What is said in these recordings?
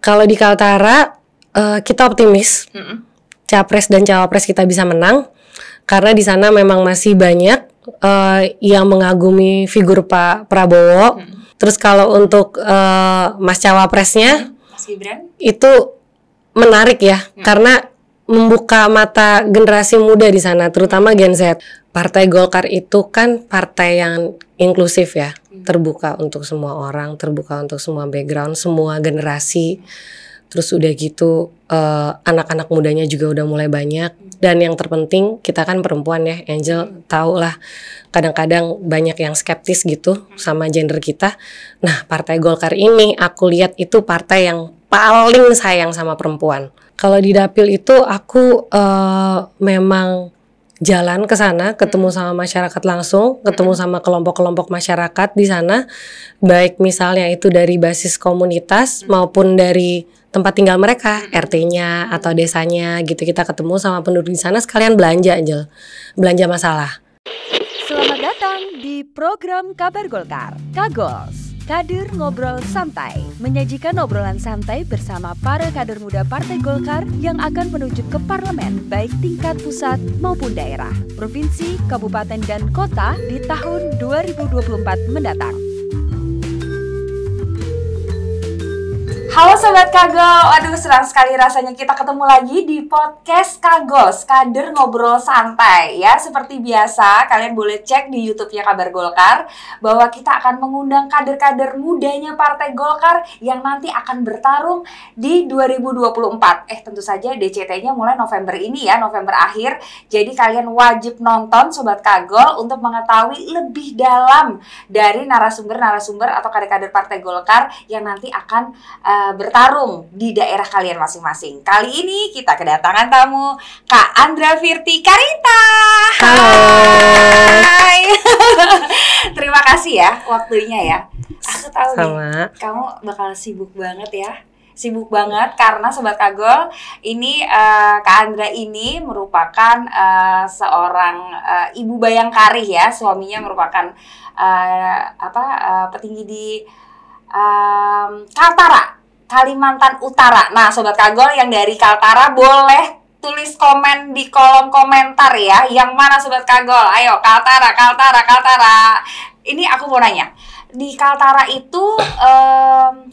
Kalau di Kaltara kita optimis capres dan cawapres kita bisa menang karena di sana memang masih banyak yang mengagumi figur Pak Prabowo. Terus kalau untuk Mas cawapresnya Mas Gibran itu menarik ya karena membuka mata generasi muda di sana, terutama Gen Z. Partai Golkar itu kan partai yang inklusif ya, terbuka untuk semua orang, terbuka untuk semua background, semua generasi. Terus udah gitu anak-anak mudanya juga udah mulai banyak. Dan yang terpenting kita kan perempuan ya, Angel tahu lah kadang-kadang banyak yang skeptis gitu sama gender kita. Nah Partai Golkar ini aku lihat itu partai yang paling sayang sama perempuan. Kalau di Dapil itu aku memang jalan ke sana, ketemu sama masyarakat langsung, ketemu sama kelompok-kelompok masyarakat di sana, baik misalnya itu dari basis komunitas maupun dari tempat tinggal mereka, RT-nya atau desanya gitu. Kita ketemu sama penduduk di sana sekalian belanja aja, belanja masalah. Selamat datang di program Kabar Golkar, Kagos. Kader Ngobrol Santai menyajikan obrolan santai bersama para kader muda Partai Golkar yang akan menuju ke parlemen baik tingkat pusat maupun daerah, provinsi, kabupaten, dan kota di tahun 2024 mendatang. Halo Sobat Kagol, aduh senang sekali rasanya kita ketemu lagi di podcast Kagos, Kader Ngobrol Santai ya. Seperti biasa, kalian boleh cek di YouTube-nya Kabar Golkar bahwa kita akan mengundang kader-kader mudanya Partai Golkar yang nanti akan bertarung di 2024. Tentu saja DCT-nya mulai November ini ya, November akhir. Jadi kalian wajib nonton Sobat Kagol untuk mengetahui lebih dalam dari narasumber-narasumber atau kader-kader Partai Golkar yang nanti akan bertarung di daerah kalian masing-masing. Kali ini kita kedatangan tamu Kak Andra Firti Karita. Hai. Terima kasih ya waktunya ya. Aku tahu nih kamu bakal sibuk banget ya. Sibuk banget karena Sobat Kagol ini Kak Andra ini merupakan seorang ibu bayangkari ya. Suaminya merupakan petinggi di Kaltara, Kalimantan Utara. Nah, Sobat Kagol yang dari Kaltara boleh tulis komen di kolom komentar ya. Yang mana Sobat Kagol? Ayo, Kaltara. Ini aku mau nanya. Di Kaltara itu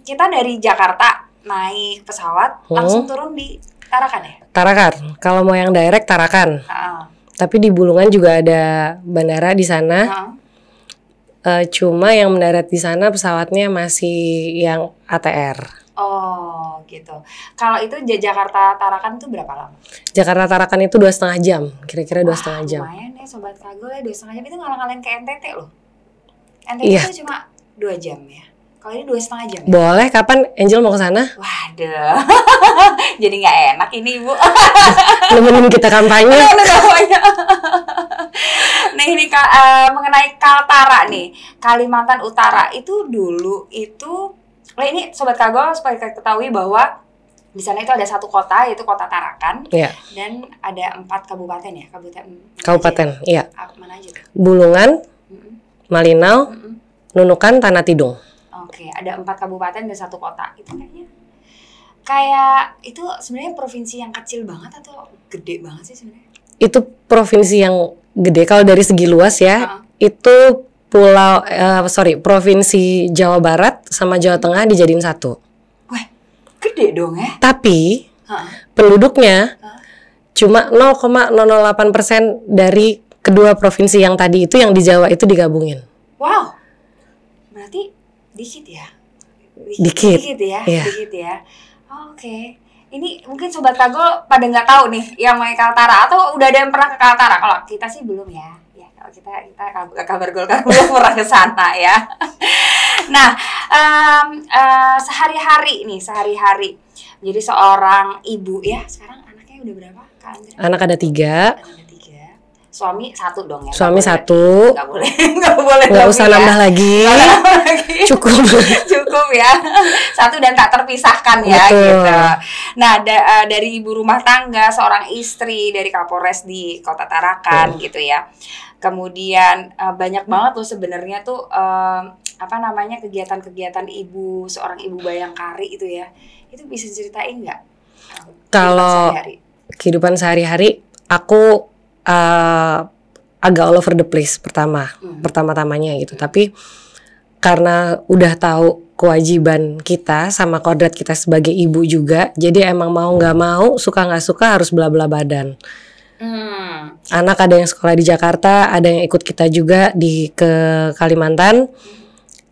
kita dari Jakarta naik pesawat langsung turun di Tarakan ya? Tarakan. Kalau mau yang direct Tarakan. Tapi di Bulungan juga ada bandara di sana. Cuma yang mendarat di sana pesawatnya masih yang ATR. Oh gitu. Kalau itu Jakarta Tarakan itu berapa lama? Jakarta Tarakan itu 2,5 jam, kira-kira 2,5 jam. Lumayan ya Sobat Kagol ya, 2,5 jam itu ngalang-ngalain ke NTT loh. NTT itu cuma 2 jam ya. Kalau ini 2,5 jam ya? Boleh, kapan Angel mau ke sana? Waduh. Jadi nggak enak ini Ibu. Nemenin kita kampanye. Nih ini mengenai Kaltara nih, Kalimantan Utara itu dulu itu ini Sobat Kagol supaya kita ketahui bahwa di sana itu ada satu kota yaitu Kota Tarakan dan ada 4 kabupaten ya, kabupaten iya. Mana aja tuh? Bulungan, Malinau, Nunukan, Tanah Tidung. Oke, ada 4 kabupaten dan 1 kota. Itu kayak itu sebenarnya provinsi yang kecil banget atau gede banget sih sebenarnya? Itu provinsi yang gede kalau dari segi luas ya. Itu provinsi Jawa Barat sama Jawa Tengah dijadiin satu. Wah, gede dong ya. Tapi penduduknya cuma 0,008% dari kedua provinsi yang tadi itu yang di Jawa itu digabungin. Wow, berarti dikit ya? Dikit ya? Yeah. Dikit ya? Oke. Ini mungkin Sobat Kagol pada nggak tahu nih yang main Kaltara atau udah ada yang pernah ke Kaltara. Kalau kita sih belum ya. Kalau kita Kabar Golkar belum pernah ke sana ya. Nah, sehari-hari jadi seorang ibu ya. Sekarang anaknya udah berapa Kak Andra? Anak ada 3. Suami 1 dong ya? Suami 1. Nggak boleh. Nggak usah nambah lagi. Cukup ya. 1 dan tak terpisahkan ya. Betul. Gitu. Nah dari ibu rumah tangga, seorang istri dari Kapolres di Kota Tarakan gitu ya. Kemudian banyak banget tuh sebenarnya tuh kegiatan-kegiatan seorang ibu bayangkari itu ya, itu bisa ceritain nggak? Kalau kehidupan sehari-hari aku agak all over the place pertama-tamanya gitu. Tapi karena udah tahu kewajiban kita sama kodrat kita sebagai ibu juga, jadi emang mau nggak mau, suka nggak suka harus bela-bela badan. Anak ada yang sekolah di Jakarta, ada yang ikut kita juga ke Kalimantan.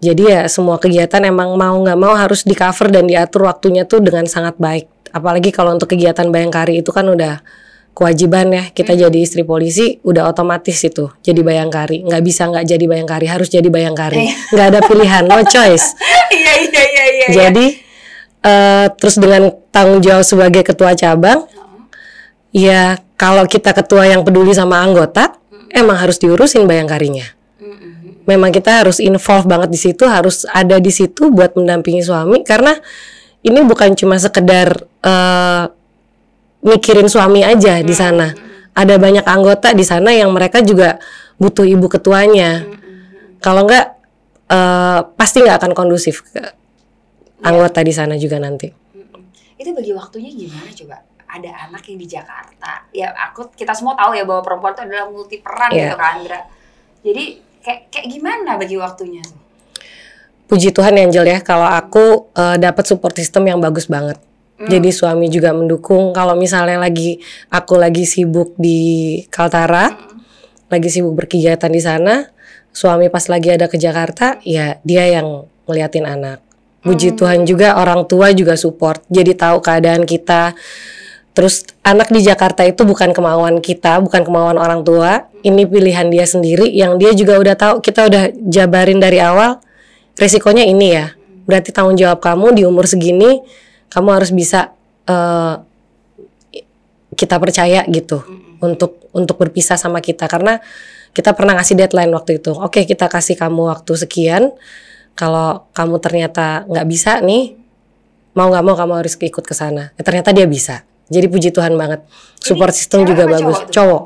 Jadi ya semua kegiatan emang mau nggak mau harus di cover dan diatur waktunya tuh dengan sangat baik. Apalagi kalau untuk kegiatan bayangkari itu kan udah kewajiban ya. Kita jadi istri polisi udah otomatis itu jadi bayangkari. Nggak bisa nggak jadi bayangkari, harus jadi bayangkari. Nggak ada pilihan, no choice. Iya. Jadi terus dengan tanggung jawab sebagai ketua cabang, ya kalau kita ketua yang peduli sama anggota, emang harus diurusin bayangkarinya. Memang kita harus involve banget di situ, harus ada di situ buat mendampingi suami, karena ini bukan cuma sekedar mikirin suami aja di sana. Ada banyak anggota di sana yang mereka juga butuh ibu ketuanya. Kalau enggak pasti nggak akan kondusif ke anggota di sana juga nanti. Itu bagi waktunya gimana coba? Ada anak yang di Jakarta. Ya kita semua tahu ya bahwa perempuan itu adalah multi peran gitu kan, Andra. Jadi kayak gimana bagi waktunya tuh? Puji Tuhan ya Angel ya, kalau aku dapat support system yang bagus banget. Jadi suami juga mendukung. Kalau misalnya aku lagi sibuk di Kaltara, lagi sibuk berkegiatan di sana, suami pas lagi ada ke Jakarta, ya dia yang ngeliatin anak. Puji Tuhan juga orang tua juga support. Jadi tahu keadaan kita. Terus anak di Jakarta itu bukan kemauan kita, bukan kemauan orang tua. Ini pilihan dia sendiri yang dia juga udah tahu. Kita udah jabarin dari awal, resikonya ini ya. Berarti tanggung jawab kamu di umur segini, kamu harus bisa kita percaya gitu untuk berpisah sama kita. Karena kita pernah ngasih deadline waktu itu. Oke, kita kasih kamu waktu sekian. Kalau kamu ternyata nggak bisa nih, mau nggak mau kamu harus ikut ke sana. Ternyata dia bisa. Jadi puji Tuhan banget. Support system juga bagus. Cowok.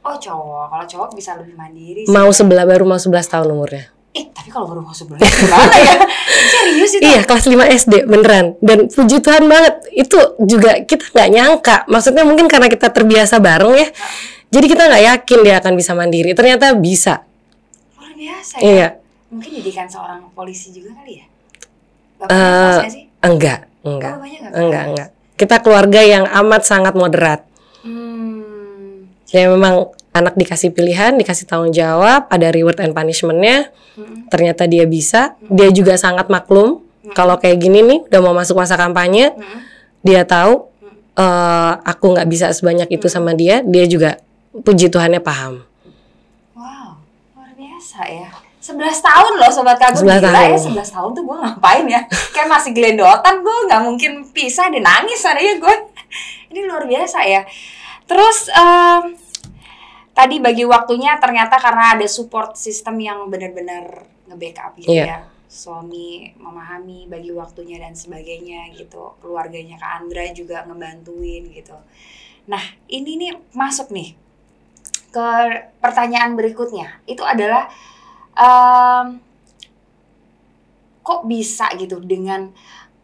Oh cowok. Kalau cowok bisa lebih mandiri sih. Baru mau 11 tahun umurnya. Tapi kalau baru mau 11 gimana ya? Serius itu? Iya, kelas 5 SD beneran. Dan puji Tuhan banget. Itu juga kita nggak nyangka. Maksudnya mungkin karena kita terbiasa bareng ya. Jadi kita nggak yakin dia akan bisa mandiri. Ternyata bisa. Luar biasa ya. Iya. Mungkin didikan seorang polisi juga kali ya? Bapaknya sih? Enggak. Enggak. Kita keluarga yang amat sangat moderat. Ya memang anak dikasih pilihan, dikasih tanggung jawab, ada reward and punishment-nya. Ternyata dia bisa. Dia juga sangat maklum. Kalau kayak gini nih, udah mau masuk masa kampanye, dia tahu aku nggak bisa sebanyak itu sama dia. Dia juga puji Tuhannya paham. Wow, luar biasa ya. 11 tahun loh Sobat Kagum, gila ya 11 tahun tuh gue ngapain ya. Kayak masih gelendotan, gue gak mungkin pisah, dia nangis adanya gue. Ini luar biasa ya. Terus tadi bagi waktunya ternyata karena ada support system yang benar-benar nge-backup gitu ya. Suami memahami bagi waktunya dan sebagainya gitu. Keluarganya Kak Andra juga ngebantuin gitu. Nah ini nih masuk nih ke pertanyaan berikutnya. Itu adalah kok bisa gitu dengan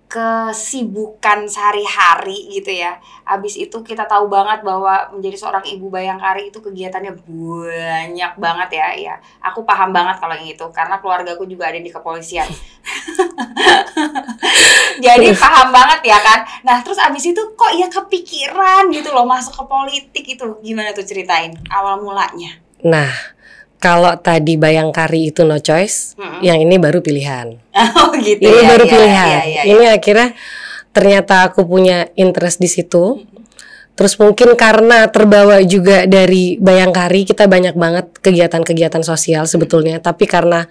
kesibukan sehari-hari gitu ya. Abis itu kita tahu banget bahwa menjadi seorang ibu bayangkari itu kegiatannya banyak banget ya. Aku paham banget kalau yang itu karena keluargaku juga ada di kepolisian. Jadi paham banget ya kan. Nah terus abis itu kok ya kepikiran gitu loh masuk ke politik itu. Gimana tuh ceritain awal mulanya? Nah kalau tadi bayangkari itu no choice, yang ini baru pilihan. Oh gitu. Ini ya, baru ya, pilihan. Ya. Ini akhirnya ternyata aku punya interest di situ. Terus mungkin karena terbawa juga dari bayangkari, kita banyak banget kegiatan-kegiatan sosial sebetulnya. Tapi karena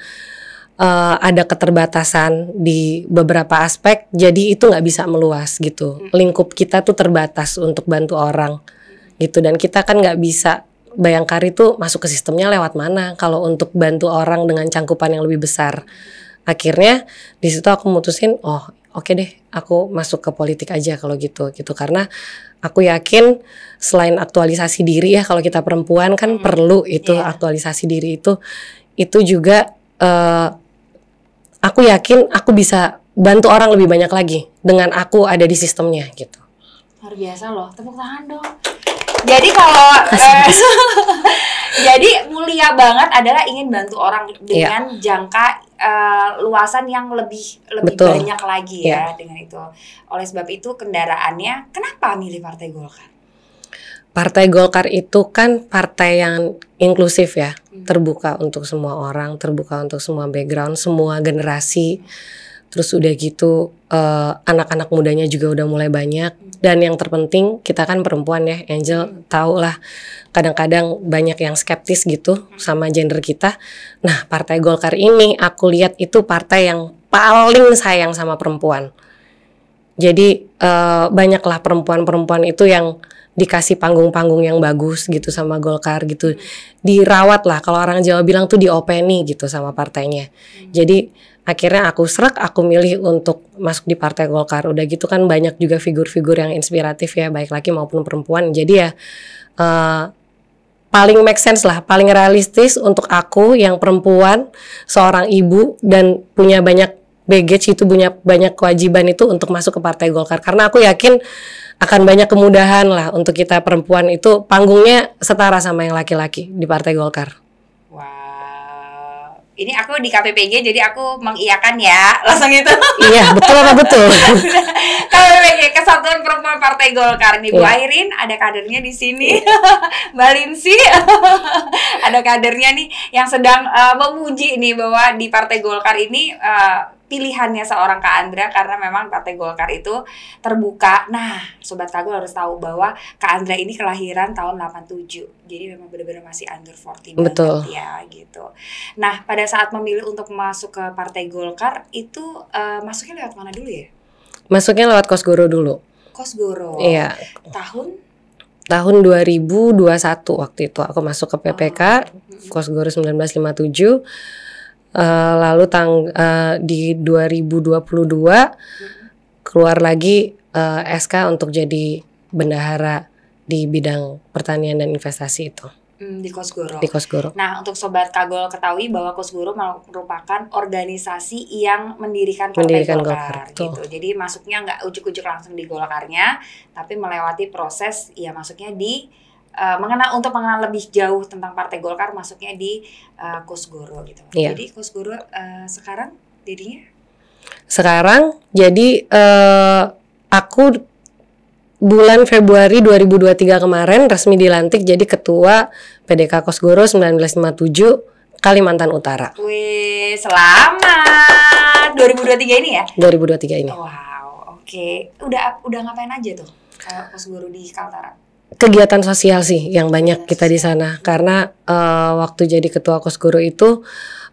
ada keterbatasan di beberapa aspek, jadi itu nggak bisa meluas gitu. Lingkup kita tuh terbatas untuk bantu orang gitu. Dan kita kan nggak bisa. Bayangkari itu masuk ke sistemnya lewat mana kalau untuk bantu orang dengan cangkupan yang lebih besar. Akhirnya di situ aku mutusin oke deh aku masuk ke politik aja kalau gitu karena aku yakin selain aktualisasi diri ya, kalau kita perempuan kan perlu itu aktualisasi diri itu juga aku yakin aku bisa bantu orang lebih banyak lagi dengan aku ada di sistemnya gitu. Luar biasa loh, tepuk tangan dong. Jadi kalau jadi mulia banget adalah ingin bantu orang dengan jangka luasan yang lebih Betul. banyak lagi ya dengan itu. Oleh sebab itu kendaraannya, kenapa milih Partai Golkar? Partai Golkar itu kan partai yang inklusif ya, terbuka untuk semua orang, terbuka untuk semua background, semua generasi. Terus udah gitu anak-anak mudanya juga udah mulai banyak. Dan yang terpenting kita kan perempuan ya, Angel tahu lah kadang-kadang banyak yang skeptis gitu sama gender kita. Nah, Partai Golkar ini aku lihat itu partai yang paling sayang sama perempuan. Jadi banyaklah perempuan-perempuan itu yang dikasih panggung-panggung yang bagus gitu sama Golkar gitu, dirawat lah, kalau orang Jawa bilang tuh diopeni gitu sama partainya. Jadi akhirnya aku milih untuk masuk di Partai Golkar. Udah gitu kan banyak juga figur-figur yang inspiratif ya, baik laki maupun perempuan. Jadi ya paling make sense lah, paling realistis untuk aku yang perempuan, seorang ibu dan punya banyak baggage itu, punya banyak kewajiban itu untuk masuk ke Partai Golkar. Karena aku yakin akan banyak kemudahan lah untuk kita perempuan itu, panggungnya setara sama yang laki-laki di Partai Golkar. Wow, ini aku di KPPG jadi aku mengiyakan ya, langsung itu. Iya, betul apa betul? KPPG, Kesatuan Perempuan Partai Golkar nih, Bu Airin ada kadernya di sini, Mbak Linsi ada kadernya nih yang sedang memuji nih bahwa di Partai Golkar ini pilihannya seorang Kak Andra, karena memang Partai Golkar itu terbuka. Nah, Sobat Kagol harus tahu bahwa Kak Andra ini kelahiran tahun 87. Jadi memang benar-benar masih under 40 Betul. banget ya gitu. Nah, pada saat memilih untuk masuk ke Partai Golkar itu masuknya lewat mana dulu ya? Masuknya lewat Kosgoro dulu. Kosgoro. Iya. Tahun 2021 waktu itu aku masuk ke PPK Kosgoro 1957. Lalu di 2022 keluar lagi SK untuk jadi bendahara di bidang pertanian dan investasi itu. Di Kosgoro. Di Kosgoro. Nah, untuk Sobat Kagol ketahui bahwa Kosgoro merupakan organisasi yang mendirikan Partai Golkar gitu. Jadi masuknya nggak ujuk-ujuk langsung di Golkarnya, tapi melewati proses ya masuknya di untuk mengenal lebih jauh tentang Partai Golkar, masuknya di Kosgoro gitu. Iya. Jadi Kosgoro sekarang jadinya? Sekarang jadi aku bulan Februari 2023 kemarin resmi dilantik jadi ketua PDK Kosgoro 1957 Kalimantan Utara. Wih, selamat 2023 ini ya? 2023 ini. Wow, oke. Udah ngapain aja tuh kalau Kosgoro di Kaltara? Kegiatan sosial sih yang banyak kita di sana, karena waktu jadi ketua Kosgoro itu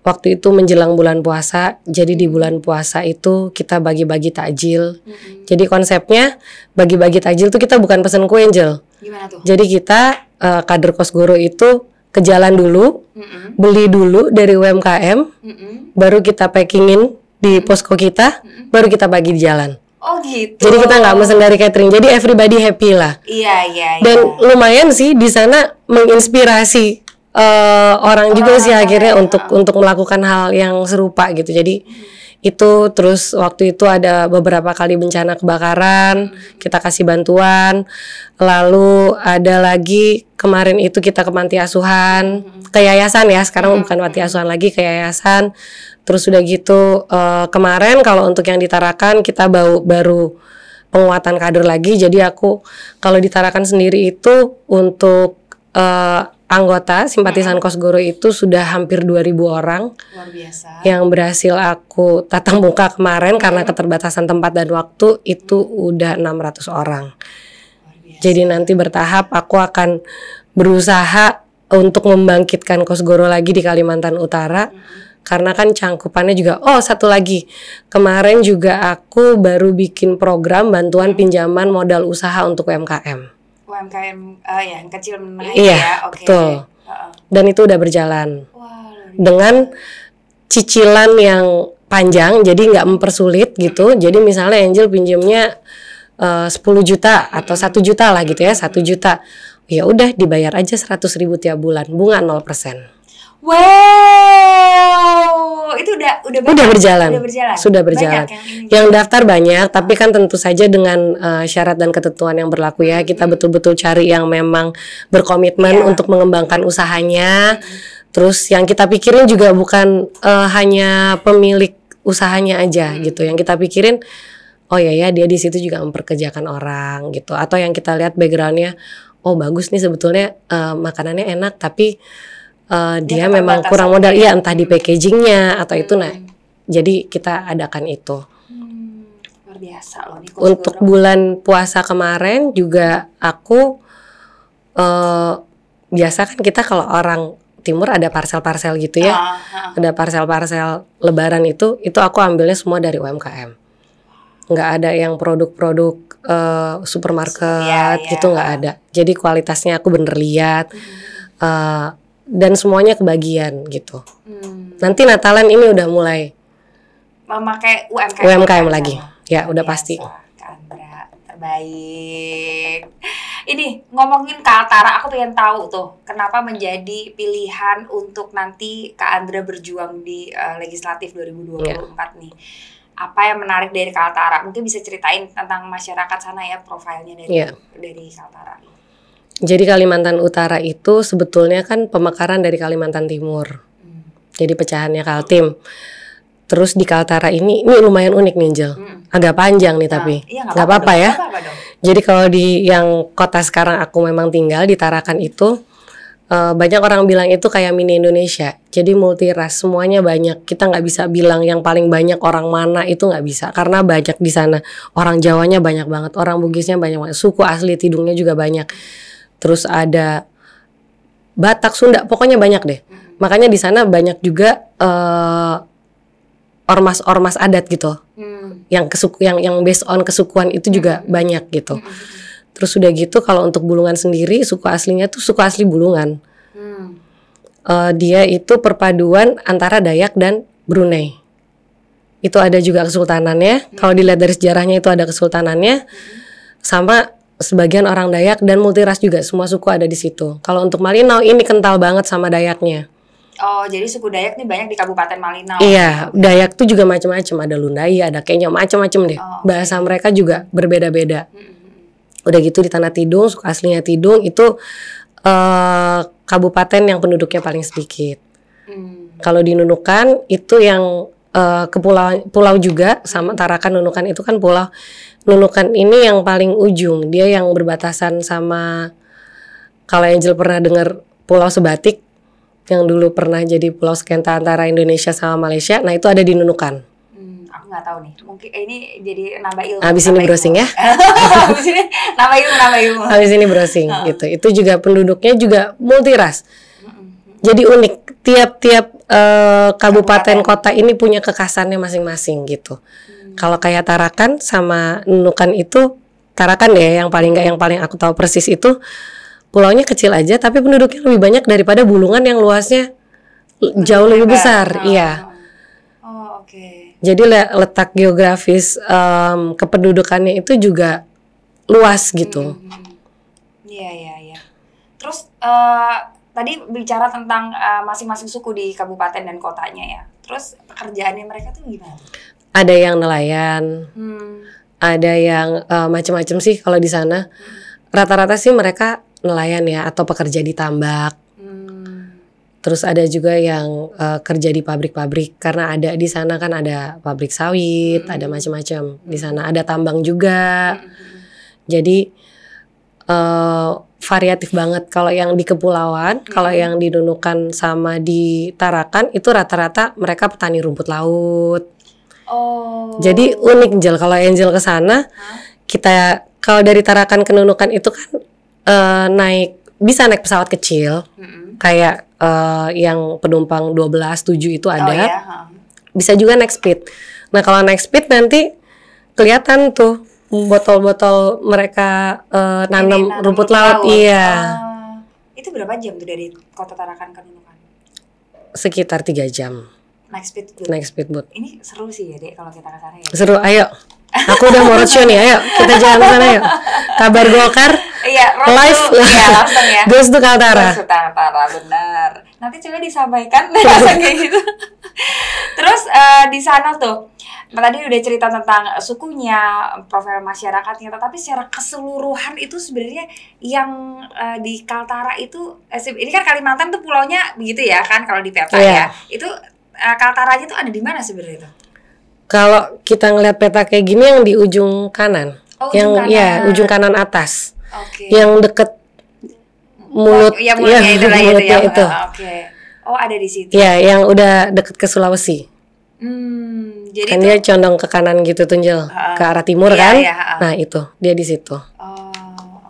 waktu itu menjelang bulan puasa. Jadi di bulan puasa itu kita bagi-bagi takjil. Jadi konsepnya bagi-bagi takjil tuh kita bukan pesen kue, Angel. Gimana tuh? Jadi kita kader Kosgoro itu ke jalan dulu, beli dulu dari UMKM, baru kita packingin di posko kita, baru kita bagi di jalan. Oh gitu. Jadi kita nggak mesen dari catering, jadi everybody happy lah. Iya. Dan lumayan sih di sana menginspirasi orang juga sih akhirnya untuk melakukan hal yang serupa gitu. Jadi itu terus waktu itu ada beberapa kali bencana kebakaran, kita kasih bantuan. Lalu ada lagi kemarin itu kita ke panti asuhan, ke yayasan ya, sekarang bukan panti asuhan lagi, ke yayasan. Terus udah gitu kemarin kalau untuk yang di Tarakan kita baru penguatan kader lagi. Jadi aku kalau di Tarakan sendiri itu untuk anggota simpatisan Kosgoro itu sudah hampir 2.000 orang. Luar biasa. Yang berhasil aku tatap muka kemarin karena keterbatasan tempat dan waktu itu udah 600 orang. Jadi nanti bertahap aku akan berusaha untuk membangkitkan Kosgoro lagi di Kalimantan Utara. Karena kan cangkupannya juga, satu lagi, kemarin juga aku baru bikin program bantuan pinjaman modal usaha untuk UMKM. UMKM yang kecil menengah ya, oke. Betul. Dan itu udah berjalan. Wah, dengan cicilan yang panjang, jadi nggak mempersulit gitu. Jadi misalnya Angel pinjamnya 10 juta atau 1 juta lah gitu ya, 1 juta. Ya udah dibayar aja 100.000 tiap bulan, bunga 0%. Wow, itu udah berjalan. Sudah berjalan. Banyak yang daftar banyak, tapi kan tentu saja dengan syarat dan ketentuan yang berlaku ya. Kita betul-betul cari yang memang berkomitmen untuk mengembangkan usahanya. Terus yang kita pikirin juga bukan hanya pemilik usahanya aja gitu. Yang kita pikirin, oh ya dia di situ juga memperkerjakan orang gitu. Atau yang kita lihat backgroundnya, oh bagus nih sebetulnya makanannya enak, tapi dia memang kurang modal, iya entah di packagingnya atau itu. Nah, jadi kita adakan itu. Luar biasa loh nih. Untuk bulan puasa kemarin juga aku biasa kan kita kalau orang timur ada parcel-parcel gitu ya, ada parcel-parcel lebaran itu aku ambilnya semua dari UMKM. Nggak ada yang produk-produk supermarket gitu, nggak ada. Jadi kualitasnya aku bener lihat. Dan semuanya kebagian gitu. Nanti Natalan ini udah mulai memakai UMKM lagi. Ya udah pasti. Kak Andra terbaik. Ini ngomongin Kaltara, aku pengen tahu tuh kenapa menjadi pilihan untuk nanti Kak Andra berjuang di legislatif 2024 nih. Apa yang menarik dari Kaltara? Mungkin bisa ceritain tentang masyarakat sana ya, profilnya dari Kaltara. Jadi Kalimantan Utara itu sebetulnya kan pemekaran dari Kalimantan Timur. Jadi pecahannya Kaltim. Terus di Kaltara ini lumayan unik nih Angel. Agak panjang nih tapi nggak apa-apa ya. Jadi kalau di yang kota sekarang aku memang tinggal di Tarakan itu, banyak orang bilang itu kayak mini Indonesia. Jadi multi ras, semuanya banyak. Kita nggak bisa bilang yang paling banyak orang mana, itu nggak bisa. Karena banyak di sana. Orang Jawanya banyak banget, orang Bugisnya banyak banget, suku asli Tidungnya juga banyak. Terus ada Batak, Sunda, pokoknya banyak deh. Makanya di sana banyak juga ormas-ormas adat gitu. Yang based on kesukuan itu juga banyak gitu. Terus udah gitu kalau untuk Bulungan sendiri, suku aslinya tuh suku asli Bulungan. Dia itu perpaduan antara Dayak dan Brunei. Itu ada juga kesultanannya. Kalau dilihat dari sejarahnya itu ada kesultanannya. Sama sebagian orang Dayak dan multiras juga, semua suku ada di situ. Kalau untuk Malinau ini kental banget sama Dayaknya. Oh, jadi suku Dayak nih banyak di Kabupaten Malinau. Iya, Dayak tuh juga macam-macam, ada Lundai, ada Kenya, macam-macam deh. Bahasa mereka juga berbeda-beda. Udah gitu di Tanah Tidung, suku aslinya Tidung itu kabupaten yang penduduknya paling sedikit. Kalau di Nunukan itu yang pulau juga sama Tarakan. Nunukan itu kan pulau. Nunukan ini yang paling ujung, dia yang berbatasan sama, kalau Angel pernah dengar Pulau Sebatik yang dulu pernah jadi pulau sekenta antara Indonesia sama Malaysia. Nah itu ada di Nunukan. Aku nggak tahu nih, mungkin ini jadi nambah ilmu. Habis ini browsing ya. Habis ini nambah ilmu. Habis ini browsing gitu. Itu juga penduduknya juga multiras. Jadi unik. Tiap-tiap kabupaten kota ini punya kekhasannya masing-masing gitu. Kalau kayak Tarakan sama Nunukan itu, Tarakan ya yang paling aku tahu persis itu pulaunya kecil aja tapi penduduknya lebih banyak daripada Bulungan yang luasnya jauh lebih besar. Iya. Oh, oke. Jadi letak geografis kependudukannya itu juga luas gitu. Iya. Terus tadi bicara tentang masing-masing suku di kabupaten dan kotanya ya. Terus pekerjaannya mereka tuh gimana? Ada yang nelayan, ada yang macam-macam sih kalau di sana. Rata-rata sih mereka nelayan ya, atau pekerja di tambak. Terus ada juga yang kerja di pabrik-pabrik, karena ada di sana kan ada pabrik sawit, ada macam-macam di sana. Ada tambang juga. Jadi variatif banget. Kalau yang di kepulauan, kalau yang di Nunukan sama di Tarakan itu rata-rata mereka petani rumput laut. Oh. Jadi unik Angel, kalau Angel ke sana, kita kalau dari Tarakan ke Nunukan itu kan bisa naik pesawat kecil, kayak yang penumpang 12-7 itu ada. Bisa juga naik speed. Nah kalau naik speed nanti kelihatan tuh botol-botol mereka nanam rumput laut. Iya. Itu berapa jam tuh dari kota Tarakan ke Nunukan? Sekitar 3 jam. Naik speedboat. Ini seru sih ya Dek kalau kita ke sana ya. Seru, ayo. Aku udah mau roadshow nih, ayo kita jalan ke sana yuk. Kabar Golkar. Iya, live. Iya, langsung ya. Goes to Kaltara. Goes to Kaltara, benar. nanti coba disampaikan rasa kayak gitu. Terus di sana tuh tadi udah cerita tentang sukunya, profil masyarakatnya, tetapi secara keseluruhan itu sebenarnya yang di Kaltara itu, ini kan Kalimantan tuh pulaunya begitu ya kan kalau di peta ya. Itu Kaltaranya tuh ada di mana sebenarnya itu? Kalau kita ngelihat peta kayak gini yang di ujung kanan, ujung kanan atas, yang deket mulut, mulutnya itu. Oh, ada di situ. Ya, yang udah deket ke Sulawesi. Jadi kan dia condong ke kanan gitu Tunjel, ke arah timur kan? Nah itu dia di situ.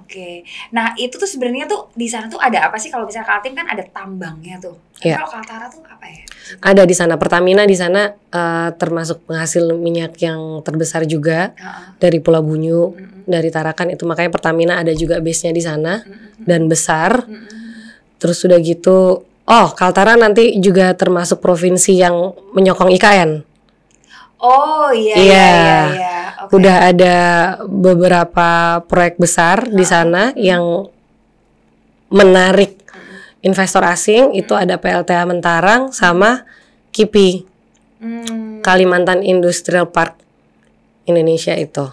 Oke. Nah itu tuh sebenarnya tuh di sana tuh ada apa sih? Kalau misalnya Kaltim kan ada tambangnya tuh. Kalau Kaltara tuh apa ya? Ada di sana. Pertamina di sana termasuk penghasil minyak yang terbesar juga dari Pulau Bunyu, dari Tarakan itu, makanya Pertamina ada juga base-nya di sana dan besar. Terus udah gitu. Oh, Kaltara nanti juga termasuk provinsi yang menyokong IKN. Oh iya. Okay. Udah ada beberapa proyek besar di sana yang menarik investor asing. Itu ada PLTA Mentarang sama KIPI, Kalimantan Industrial Park Indonesia itu.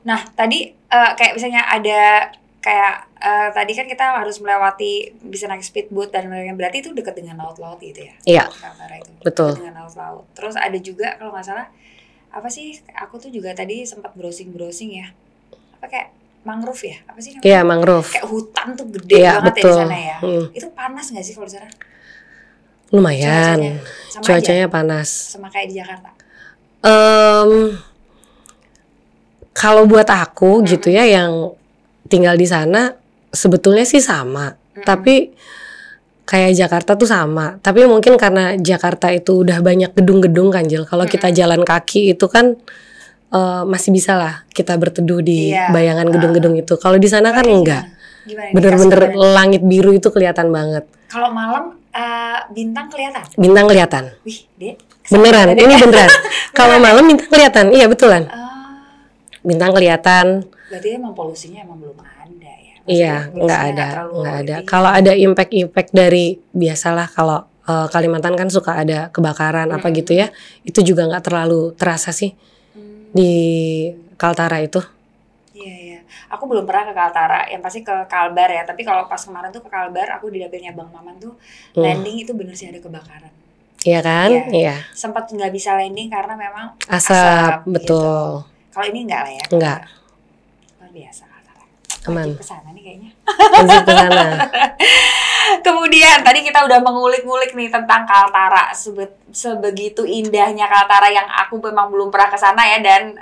Nah tadi kayak misalnya ada kayak tadi kan kita harus melewati, bisa naik speedboat dan lain-lain, berarti itu dekat dengan laut-laut gitu ya? Iya, itu betul. Dekat dengan laut-laut. Terus ada juga kalau nggak salah apa sih? Aku tuh juga tadi sempat browsing ya. Apa kayak mangrove ya? Apa sih namanya? Iya, mangrove. Kayak hutan tuh gede banget betul. Ya di sana ya. Itu panas nggak sih kalau di sana? Lumayan. Cuacanya panas. Sama kayak di Jakarta. Kalau buat aku gitu ya yang tinggal di sana sebetulnya sih sama, tapi kayak Jakarta tuh sama. Tapi mungkin karena Jakarta itu udah banyak gedung-gedung kan Jel. Kalau kita jalan kaki itu kan masih bisa lah kita berteduh di bayangan gedung-gedung itu. Kalau di sana kan enggak. Bener-bener langit biru itu kelihatan banget. Kalau malam bintang kelihatan? Bintang kelihatan. Wih, Dek. Beneran, ini beneran. Kalau malam bintang kelihatan, iya betulan. Bintang kelihatan. Berarti emang polusinya emang belum ada ya? Iya, nggak ada. Kalau ada impact dari, biasalah kalau Kalimantan kan suka ada kebakaran apa gitu ya, itu juga nggak terlalu terasa sih di Kaltara itu. Iya. Aku belum pernah ke Kaltara, yang pasti ke Kalbar ya. Tapi kalau pas kemarin tuh ke Kalbar, aku di dapilnya Bang Maman tuh landing itu bener sih ada kebakaran. Iya kan? Iya. Sempat nggak bisa landing karena memang asap betul. Gitu. Kalau ini enggak lah ya? Enggak. Luar biasa Kaltara. Aman. Kesana nih kayaknya. Kesana. Kemudian tadi kita udah mengulik-ngulik nih tentang Kaltara, sebegitu indahnya Kaltara yang aku memang belum pernah ke sana ya, dan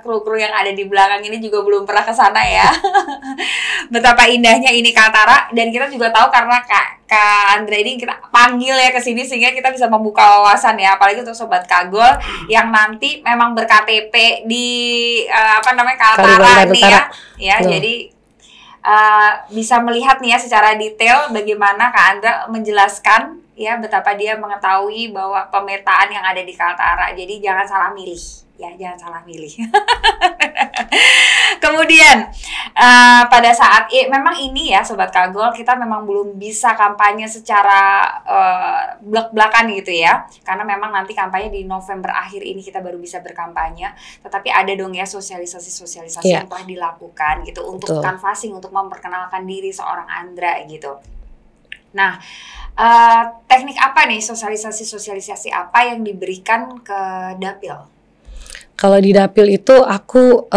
kru-kru yang ada di belakang ini juga belum pernah ke sana ya. Betapa indahnya ini Kaltara, dan kita juga tahu karena Kak Andra ini kita panggil ya ke sini sehingga kita bisa membuka wawasan ya, apalagi untuk sobat Kagol yang nanti memang ber-KTP di Kaltara nih ya. Jadi bisa melihat nih ya secara detail bagaimana Kak Andra menjelaskan ya betapa dia mengetahui bahwa pemetaan yang ada di Kaltara. Jadi jangan salah milih ya, jangan salah milih. Kemudian pada saat memang ini ya sobat Kagol, kita memang belum bisa kampanye secara blak-blakan gitu ya, karena memang nanti kampanye di November akhir ini kita baru bisa berkampanye. Tetapi ada dong ya sosialisasi yang telah dilakukan gitu untuk canvassing, untuk memperkenalkan diri seorang Andra gitu. Nah, teknik apa nih, sosialisasi apa yang diberikan ke Dapil? Kalau di Dapil itu aku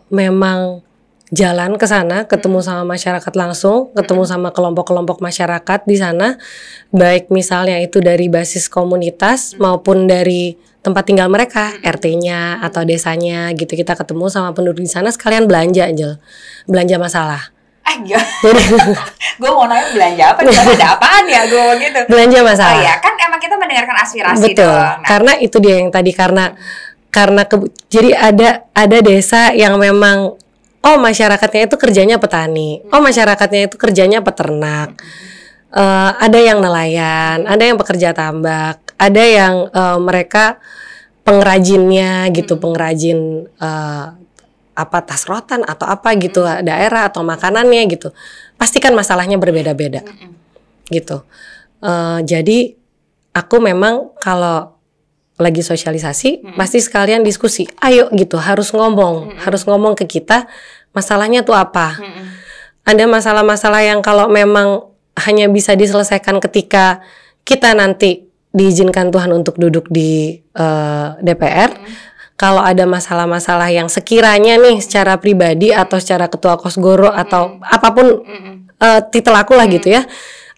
memang jalan ke sana, ketemu sama masyarakat langsung, ketemu sama kelompok-kelompok masyarakat di sana, baik misalnya itu dari basis komunitas maupun dari tempat tinggal mereka, RT-nya atau desanya gitu. Kita ketemu sama penduduk di sana, sekalian belanja aja, belanja masalah. Gue mau nanya belanja apa, ada apaan ya gue gitu. Belanja masalah. Oh ya, kan emang kita mendengarkan aspirasi. Betul. Dong. Karena itu dia yang tadi jadi ada desa yang memang masyarakatnya itu kerjanya petani, masyarakatnya itu kerjanya peternak, ada yang nelayan, ada yang pekerja tambak, ada yang mereka pengrajinnya gitu, pengrajin tas rotan atau apa gitu daerah atau makanannya gitu. Pasti kan masalahnya berbeda-beda. gitu. Jadi aku memang kalau lagi sosialisasi pasti sekalian diskusi. Ayo gitu, harus ngomong ke kita masalahnya tuh apa. Ada masalah-masalah yang kalau memang hanya bisa diselesaikan ketika kita nanti diizinkan Tuhan untuk duduk di DPR. Kalau ada masalah-masalah yang sekiranya nih secara pribadi atau secara ketua Kosgoro atau apapun titel aku lah gitu ya,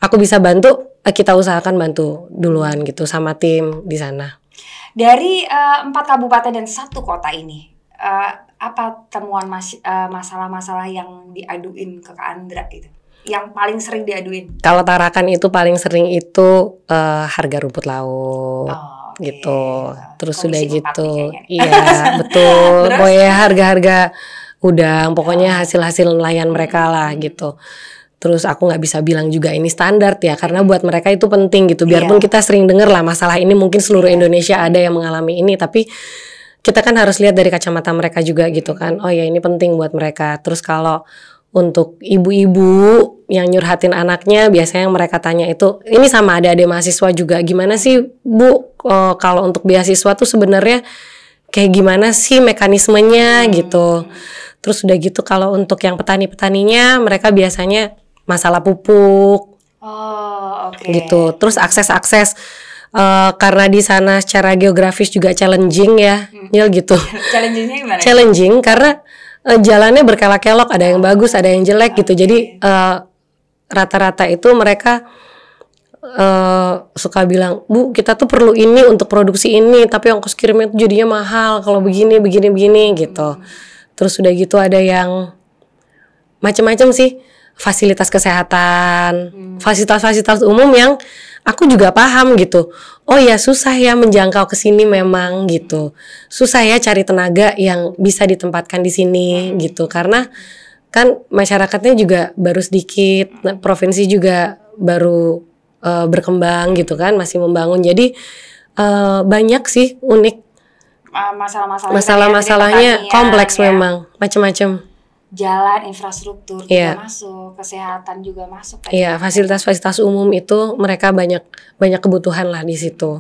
aku bisa bantu, kita usahakan bantu duluan gitu sama tim di sana. Dari 4 kabupaten dan 1 kota ini, apa temuan masalah-masalah yang diaduin ke Kak Andra gitu? Yang paling sering diaduin? Kalau Tarakan itu paling sering itu harga rumput laut. Gitu. Terus sudah gitu. Iya, betul. Pokoknya harga-harga udang, pokoknya hasil-hasil nelayan mereka lah gitu. Terus aku nggak bisa bilang juga ini standar ya, karena buat mereka itu penting gitu. Biarpun kita sering dengar lah masalah ini, mungkin seluruh Indonesia ada yang mengalami ini, tapi kita kan harus lihat dari kacamata mereka juga gitu kan. Oh ya, ini penting buat mereka. Terus kalau untuk ibu-ibu yang nyurhatin anaknya, biasanya yang mereka tanya itu, ini sama adik-adik mahasiswa juga, gimana sih Bu, kalau untuk beasiswa tuh sebenarnya kayak gimana sih mekanismenya gitu. Terus udah gitu kalau untuk yang petani-petaninya, mereka biasanya masalah pupuk, gitu. Terus akses-akses, karena di sana secara geografis juga challenging ya, gitu. Challengingnya gimana? Challenging karena jalannya berkelok-kelok, ada yang bagus, ada yang jelek gitu. Jadi rata-rata itu mereka suka bilang, Bu, kita tuh perlu ini untuk produksi ini, tapi ongkos kirimnya tuh jadinya mahal kalau begini gitu. Terus udah gitu ada yang macam-macam sih, fasilitas kesehatan, fasilitas umum yang aku juga paham gitu. Oh ya, susah ya menjangkau ke sini memang gitu. Susah ya cari tenaga yang bisa ditempatkan di sini gitu. Karena kan masyarakatnya juga baru sedikit, provinsi juga baru berkembang gitu kan, masih membangun. Jadi banyak sih unik. Masalah-masalahnya kompleks ya. Memang macam-macam. Jalan, infrastruktur juga masuk, kesehatan juga masuk. Iya, fasilitas-fasilitas umum itu mereka banyak kebutuhan lah di situ.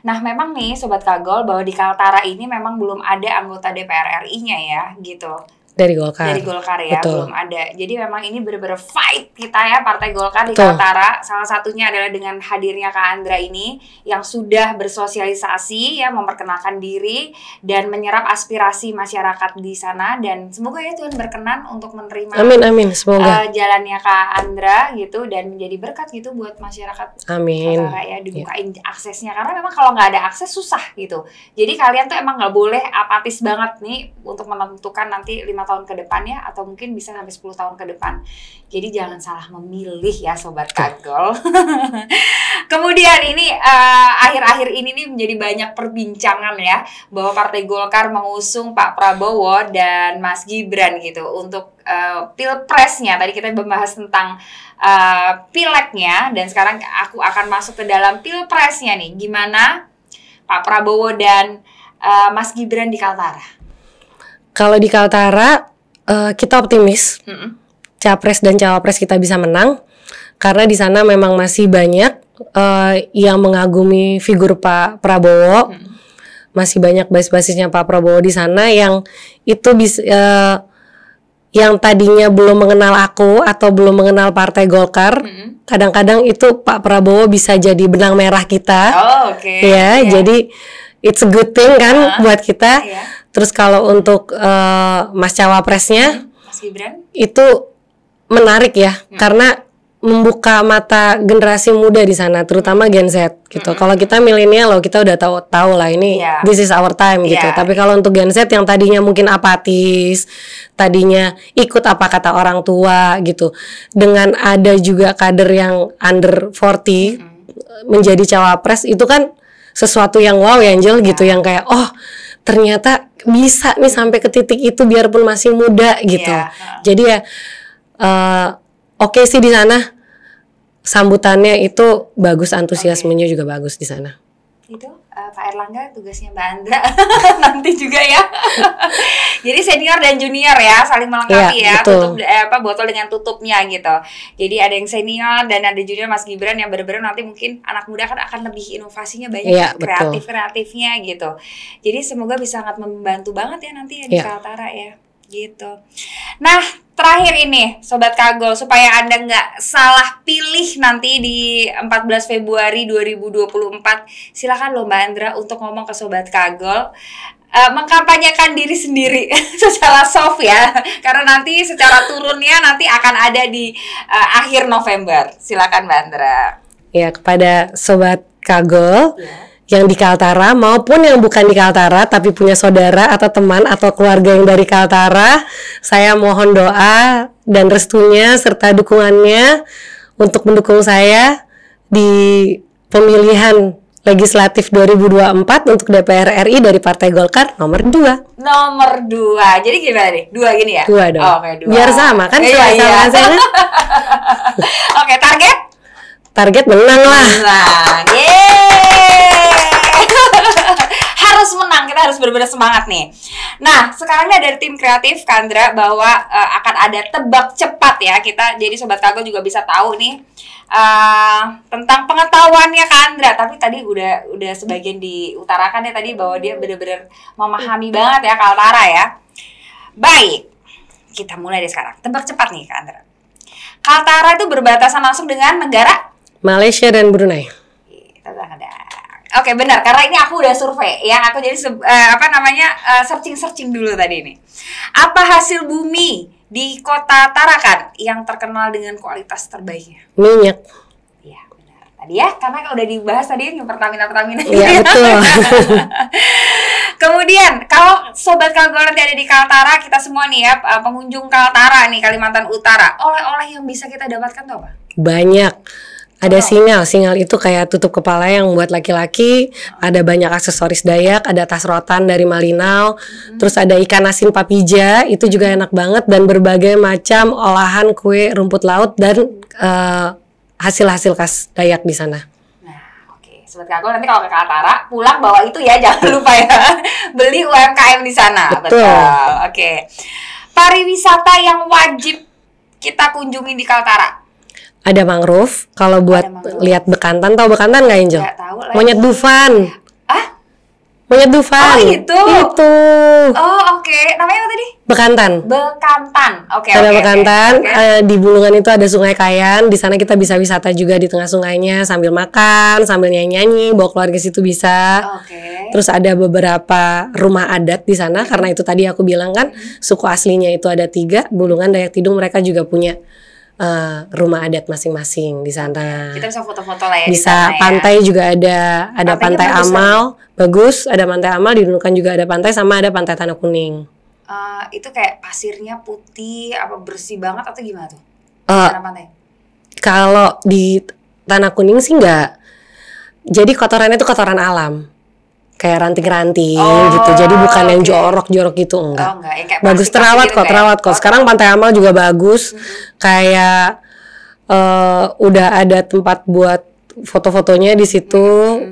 Nah, memang nih Sobat Kagol, bahwa di Kaltara ini memang belum ada anggota DPR RI-nya ya, gitu. Dari Golkar. Dari Golkar ya, betul. Belum ada. Jadi memang ini benar-benar fight kita ya, Partai Golkar di Kaltara. Salah satunya adalah dengan hadirnya Kak Andra ini yang sudah bersosialisasi ya, memperkenalkan diri dan menyerap aspirasi masyarakat di sana, dan semoga ya Tuhan berkenan untuk menerima amin semoga jalannya Kak Andra gitu, dan menjadi berkat gitu buat masyarakat Kaltara ya, dibukain aksesnya, karena memang kalau nggak ada akses susah gitu. Jadi kalian tuh emang nggak boleh apatis banget nih untuk menentukan nanti 5 tahun ke depan ya, atau mungkin bisa sampai 10 tahun ke depan. Jadi jangan salah memilih ya Sobat Kagol. Kemudian ini akhir-akhir ini nih menjadi banyak perbincangan ya, bahwa Partai Golkar mengusung Pak Prabowo dan Mas Gibran gitu untuk pilpresnya. Tadi kita membahas tentang pileknya, dan sekarang aku akan masuk ke dalam pilpresnya nih. Gimana Pak Prabowo dan Mas Gibran di Kaltara? Kalau di Kaltara kita optimis capres dan cawapres kita bisa menang, karena di sana memang masih banyak yang mengagumi figur Pak Prabowo. Masih banyak basis-basisnya Pak Prabowo di sana yang itu bisa yang tadinya belum mengenal aku atau belum mengenal Partai Golkar. Kadang-kadang itu Pak Prabowo bisa jadi benang merah kita. Jadi it's a good thing kan buat kita. Terus kalau untuk Mas Cawapresnya, Mas Gibran, itu menarik ya, karena membuka mata generasi muda di sana, terutama Gen Z gitu. Kalau kita milenial loh, kita udah tahu lah ini this is our time gitu. Tapi kalau untuk Gen Z yang tadinya mungkin apatis, tadinya ikut apa kata orang tua gitu, dengan ada juga kader yang under 40 menjadi cawapres, itu kan sesuatu yang wow ya Angel gitu, yang kayak oh ternyata bisa nih sampai ke titik itu biarpun masih muda gitu. Jadi ya oke sih di sana, sambutannya itu bagus, antusiasmenya juga bagus di sana. itu Pak Erlangga tugasnya Mbak Andra nanti juga ya. Jadi senior dan junior ya saling melengkapi ya, tutup botol dengan tutupnya gitu. Jadi ada yang senior dan ada junior Mas Gibran yang benar-benar nanti mungkin anak muda kan akan lebih inovasinya banyak, kreatifnya gitu. Jadi semoga bisa sangat membantu banget ya nanti ya di Kaltara ya gitu. Nah terakhir ini Sobat Kagol, supaya Anda nggak salah pilih nanti di 14 Februari 2024, silakan loh Mbak Andra untuk ngomong ke Sobat Kagol, mengkampanyekan diri sendiri secara soft ya, karena nanti secara turunnya nanti akan ada di akhir November. Silakan Mbak Andra. Ya, kepada Sobat Kagol yang di Kaltara maupun yang bukan di Kaltara tapi punya saudara atau teman atau keluarga yang dari Kaltara, saya mohon doa dan restunya serta dukungannya untuk mendukung saya di pemilihan legislatif 2024 untuk DPR RI dari Partai Golkar nomor 2. Nomor 2. Jadi gimana nih? 2 gini ya? 2 dong. Oke, 2. Biar sama kan? Iya. Oke, target? Target menang lah. Menang. Harus menang, kita harus benar-benar semangat nih. Nah, sekarang dari tim kreatif Kandra bahwa akan ada tebak cepat ya kita. Jadi Sobat Kagol juga bisa tahu nih tentang pengetahuannya Kandra. Tapi tadi udah sebagian diutarakan ya tadi bahwa dia benar-benar memahami banget ya Kaltara ya. Baik, kita mulai dari sekarang. Tebak cepat nih Kandra. Kaltara itu berbatasan langsung dengan negara Malaysia dan Brunei. Oke, benar, karena ini aku udah survei ya, aku jadi searching dulu tadi ini. Apa hasil bumi di kota Tarakan yang terkenal dengan kualitas terbaiknya? Minyak. Iya, benar. Tadi ya, karena udah dibahas tadi yang Pertamina. Iya, betul. Kemudian, kalau Sobat Kagol nanti ada di Kaltara, kita semua nih ya, pengunjung Kaltara nih, Kalimantan Utara, oleh-oleh yang bisa kita dapatkan tuh apa? Banyak. Ada singal itu kayak tutup kepala yang buat laki-laki, ada banyak aksesoris Dayak, ada tas rotan dari Malinau, terus ada ikan asin papija, itu juga enak banget, dan berbagai macam olahan kue rumput laut dan hasil-hasil khas Dayak di sana. Nah, oke. Sobat Kagol nanti kalau ke Kaltara, pulang bawa itu ya, jangan lupa ya, beli UMKM di sana. Betul. Oke. Pariwisata yang wajib kita kunjungi di Kaltara. Ada mangrove, kalau buat lihat bekantan, tahu bekantan nggak Angel? Nggak tahu. Monyet Dufan. Monyet Dufan. Oh itu. Oh oke. Namanya apa tadi? Bekantan. Oke. Ada bekantan. Di Bulungan itu ada Sungai Kayan. Di sana kita bisa wisata juga di tengah sungainya sambil makan, sambil nyanyi-nyanyi, bawa keluarga situ bisa. Terus ada beberapa rumah adat di sana karena itu tadi aku bilang kan suku aslinya itu ada 3. Bulungan, Dayak Tidung, mereka juga punya rumah adat masing-masing di sana. Kita bisa foto-foto lah ya. Bisa, pantai juga ada Pantai Amal, bagus. Ada Pantai Amal, di Nunukan juga ada pantai, sama ada Pantai Tanah Kuning. Itu kayak pasirnya putih, apa bersih banget atau gimana tuh? Pantai. Kalau di Tanah Kuning sih enggak. Jadi kotorannya itu kotoran alam. Kayak ranting-ranting gitu. Jadi bukan yang jorok-jorok gitu, enggak. Bagus, terawat kok. Sekarang Pantai Amal juga bagus. Kayak udah ada tempat buat foto-fotonya di situ.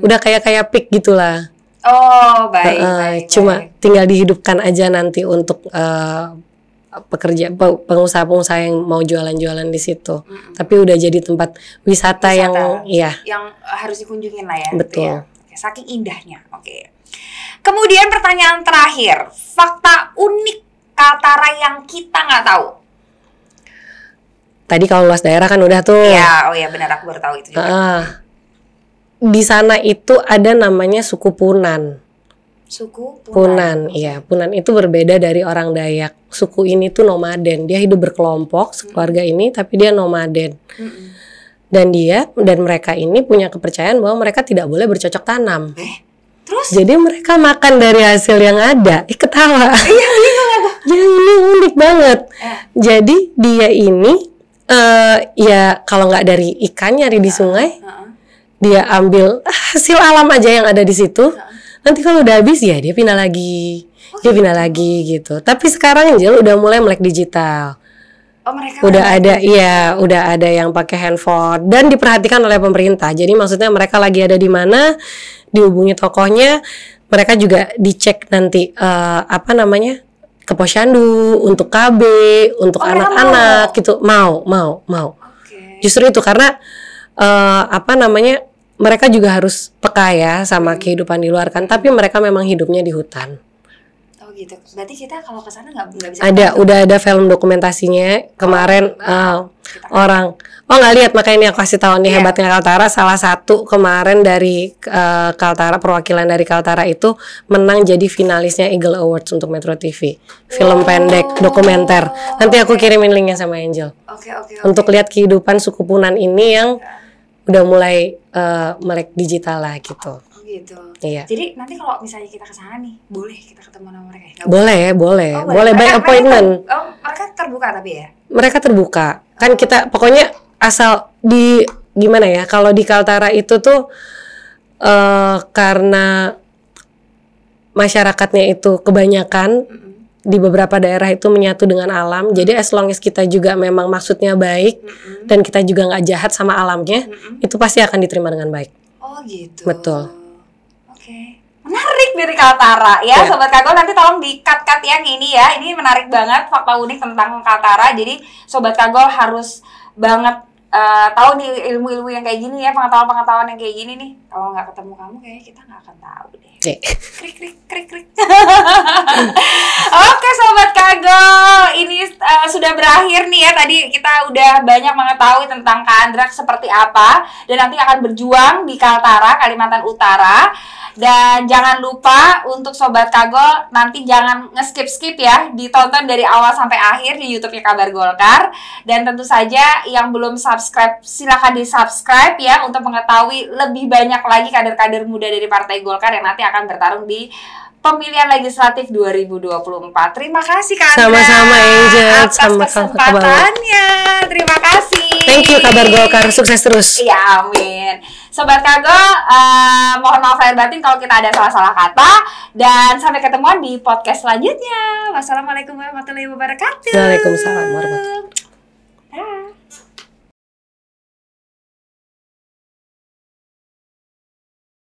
Udah kayak pik gitulah. Oh, baik. Cuma tinggal dihidupkan aja nanti untuk pengusaha-pengusaha yang mau jualan-jualan di situ. Tapi udah jadi tempat wisata yang harus dikunjungin lah ya. Betul. Saking indahnya. Oke. Kemudian pertanyaan terakhir, fakta unik Kaltara yang kita nggak tahu. Tadi kalau luas daerah kan udah tuh. Iya, benar, aku baru tahu itu juga. Di sana itu ada namanya suku Punan. Suku Punan, iya. Punan itu berbeda dari orang Dayak. Suku ini tuh nomaden. Dia hidup berkelompok, sekeluarga ini, tapi dia nomaden. Dan mereka ini punya kepercayaan bahwa mereka tidak boleh bercocok tanam. Terus? Jadi mereka makan dari hasil yang ada. Ketawa. Iya, ini unik banget. Jadi dia ini ya kalau nggak dari ikan nyari di sungai, dia ambil hasil alam aja yang ada di situ. Nanti kalau udah habis ya dia pindah lagi. Dia pindah lagi gitu. Tapi sekarang Angel udah mulai melek digital. Oh, mereka udah ada, iya, udah ada yang pakai handphone dan diperhatikan oleh pemerintah. Jadi maksudnya mereka lagi ada di mana, dihubungi tokohnya, mereka juga dicek nanti apa namanya, ke posyandu, untuk KB, untuk anak-anak gitu, mau. Oke. Justru itu karena apa namanya, mereka juga harus peka ya sama kehidupan di luar kan, tapi mereka memang hidupnya di hutan. Oh gitu. Berarti kita kalau ke sana nggak bisa. Udah ada film dokumentasinya kemarin. Orang nggak lihat, makanya ini aku kasih tahu nih hebatnya Kaltara. Salah satu kemarin dari Kaltara, perwakilan dari Kaltara itu menang jadi finalisnya Eagle Awards untuk Metro TV. Film pendek dokumenter. Nanti aku kirimin linknya sama Angel. Oke. Untuk lihat kehidupan suku Punan ini yang udah mulai melek digital lah gitu. Oh gitu. Iya. Jadi nanti kalau misalnya kita ke sana nih, boleh kita ketemu sama mereka ya? Boleh by appointment. Mereka terbuka tapi ya? Mereka terbuka. Kan kita pokoknya asal di gimana ya, kalau di Kaltara itu tuh karena masyarakatnya itu kebanyakan di beberapa daerah itu menyatu dengan alam. Jadi as long as kita juga memang maksudnya baik dan kita juga nggak jahat sama alamnya, itu pasti akan diterima dengan baik. Oh gitu. Betul. Oke. Menarik dari Kaltara ya, Sobat Kagol, nanti tolong di-cut yang ini ya. Ini menarik banget fakta unik tentang Kaltara. Jadi Sobat Kagol harus banget tahu nih ilmu-ilmu yang kayak gini ya, pengetahuan-pengetahuan yang kayak gini nih. Kalau nggak ketemu kamu kayaknya kita nggak akan tahu deh. Krik. Oke Sobat Kagol, ini sudah berakhir nih ya. Tadi kita udah banyak mengetahui tentang Kak Andra seperti apa, dan nanti akan berjuang di Kaltara, Kalimantan Utara. Dan jangan lupa untuk Sobat Kagol, nanti jangan nge-skip ya, ditonton dari awal sampai akhir di YouTube-nya Kabar Golkar. Dan tentu saja yang belum subscribe, silakan di-subscribe ya, untuk mengetahui lebih banyak lagi kader-kader muda dari Partai Golkar yang nanti akan bertarung di pemilihan legislatif 2024. Terima kasih Kak Andra. Sama-sama Angel, atas kesempatannya. Terima kasih. Thank you Kabar Golkar, sukses terus. Iya, amin. Sobat Kagol, mohon maaf lahir batin kalau kita ada salah-salah kata, dan sampai ketemuan di podcast selanjutnya. Wassalamualaikum warahmatullahi wabarakatuh. Waalaikumsalam warahmatullahi wabarakatuh.